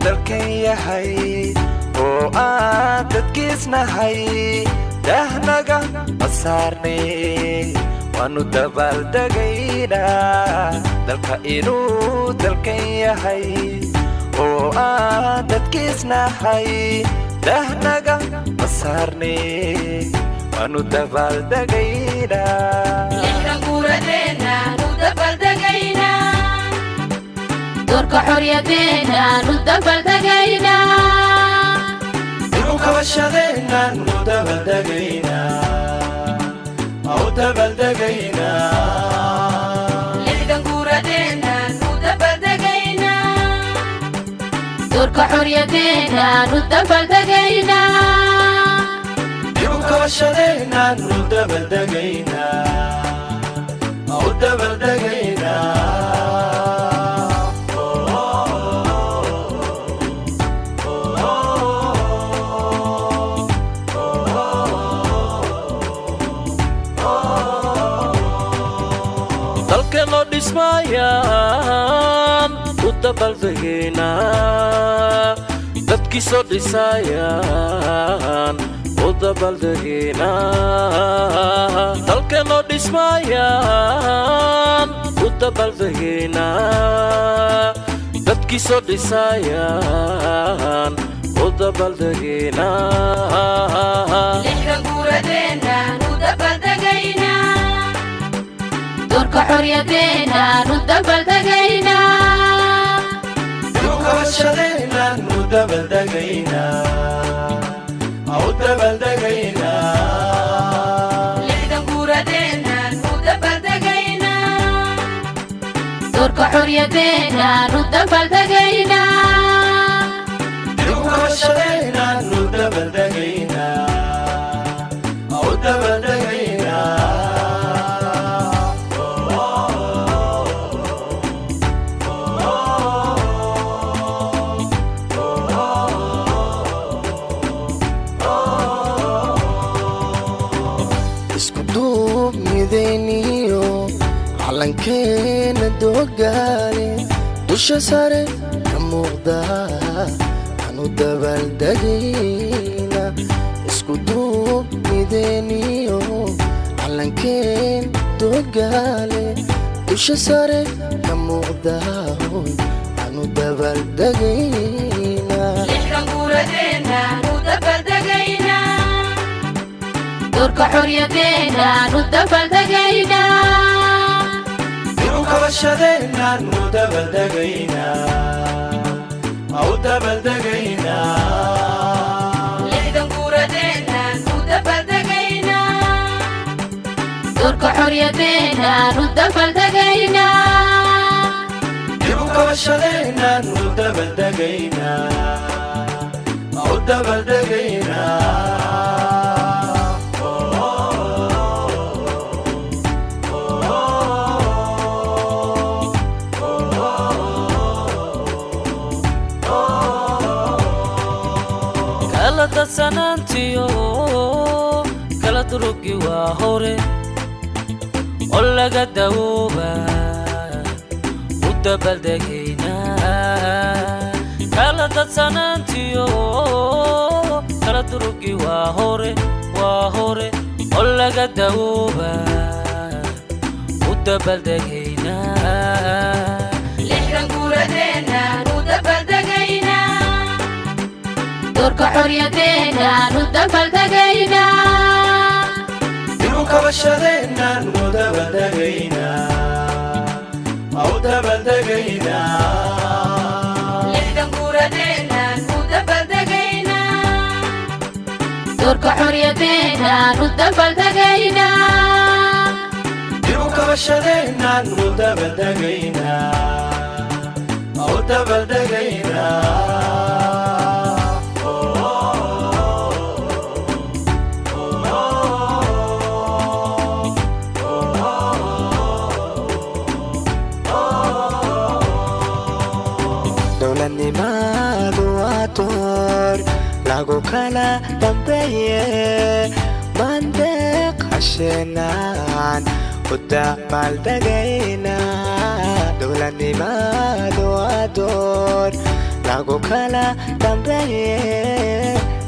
dalkan yahay oo aan dadkiisnahay dahnaga masaarnay waanu dabaaldegaynaa dalka inuu dalkan yahay oo aan dadkiisnahay dahnaga masaarnay waanu dabaaldegaynaa lixdan guuradeena nu dabaaldegaynaa doorka xorriyadeena nu dabaaldegaynaa dib u kabashadeena nu dabaaldegaynaa au dabaaldegaynaa lixdan guuradeena nu dabaaldegaynaa doorka xorriyadeena nu dabaaldegaynaa dib u kabashadeena nu dabaaldegaynaa au dabaaldegaynaa dalkeenoo dhismayaan u dabaaldegaynaa dadkiisoo dhisayaan u dabaaldegaynaa dalkeenoo dhismayaan u dabaaldegaynaa dadkiisoo dhisayaan u dabaaldegaynaa lixdan guuradeena nu dabaaldegaynaa doorka xorriyadeena nu dabaaldegaynaa dib u kabashadeena nu dabaaldegaynaa au dabaaldegaynaa lixdan guuradeena nu dabaaldegaynaa doorka xorriyadeena nu dabaaldegaynaa dib u kabashadeena nu dabaaldegaynaa au dabaaldegaynaa midayniyo calankeena doogaale dusha sare ka muuqda aanu dabaaldegayna isku duub midayniyo calankeen doogaale dusha sare ka muuqda aanu dabaaldegayna lixdan guuradeena nu dabaaldegaynaa doorka xorriyadeena nu dabaaldegaynaa dib u kabashadeena nu dabaaldegaynaa au dabaaldegaynaa lixdan guuradeena nu dabaaldegaynaa doorka xorriyadeena nu dabaaldegaynaa dib u kabashadeena nu dabaaldegaynaa au dabaaldegaynaa kala dadsanaantiyo kala durugi waa hore oo laga dawooba u dabaaldegaynaa kala dadsanaantiyo kala durugi waa hore oo laga dawooba u dabaaldegaynaa lixdan guuradeena nu dabaaldegaynaa doorka xorriyadeena nu dabaaldegaynaa dib u kabashadeena nu dabaaldegaynaa au dabaaldegaynaa lixdan guuradeena nu dabaaldegaynaa doorka xorriyadeena nu dabaaldegaynaa dib u kabashadeena nu dabaaldegaynaa au dabaaldegaynaa dowladnimadu waa door lagu kala dambeeye mandeeq hasheenaan u dabaaldegayna dowladnimadu waa door lagu kala dambeeye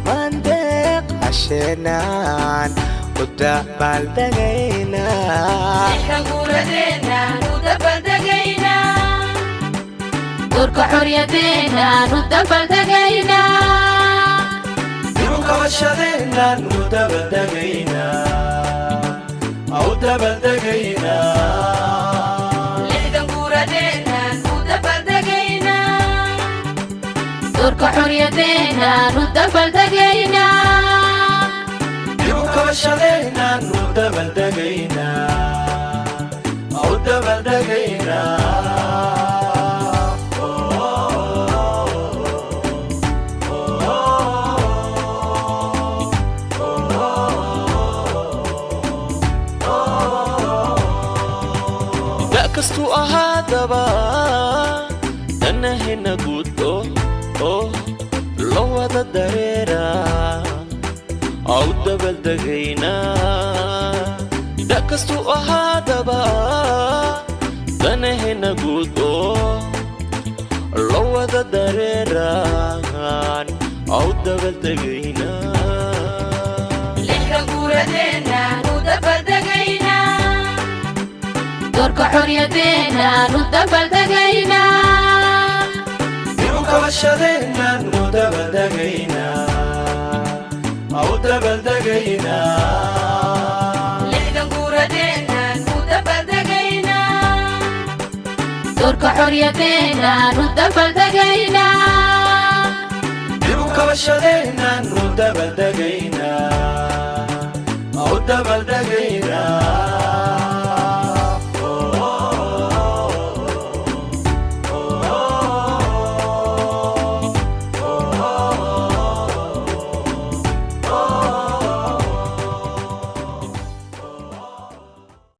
mandeeq casheenaan u dabaldegaynaa lixdan guuradeenaan u dabaldegaynaa doorka xorriyadeenaan u dabaldegaynaa dib u kabashadeenaan u dabaldegaynaa u dabaldegaynaa lixdan guuradeenaan u dabaldegaynaa doorka xorriyadeenaan u dabaldegaynaa dib u kabashadeenaan u dabaldegaynaa u dabaldegaynaa kastu ahaadaba danahena guud oo loo wada dareera au dabaldegaynaa da kastu ahaadaba danahena guud oo loo wada dareeraan au dabaldegaynaa lixdan guuradeenaan u dabaldegaynaa doorka xorriyadeenaan u dabaldegaynaa dib u kabashadeenaan u dabaldegaynaa u dabaldegaynaa lixdan guuradeenaan u dabaldegaynaa doorka xorriyadeenaan u dabaldegaynaa dib u kabashadeenaan u dabaldegaynaa u dabaldegaynaa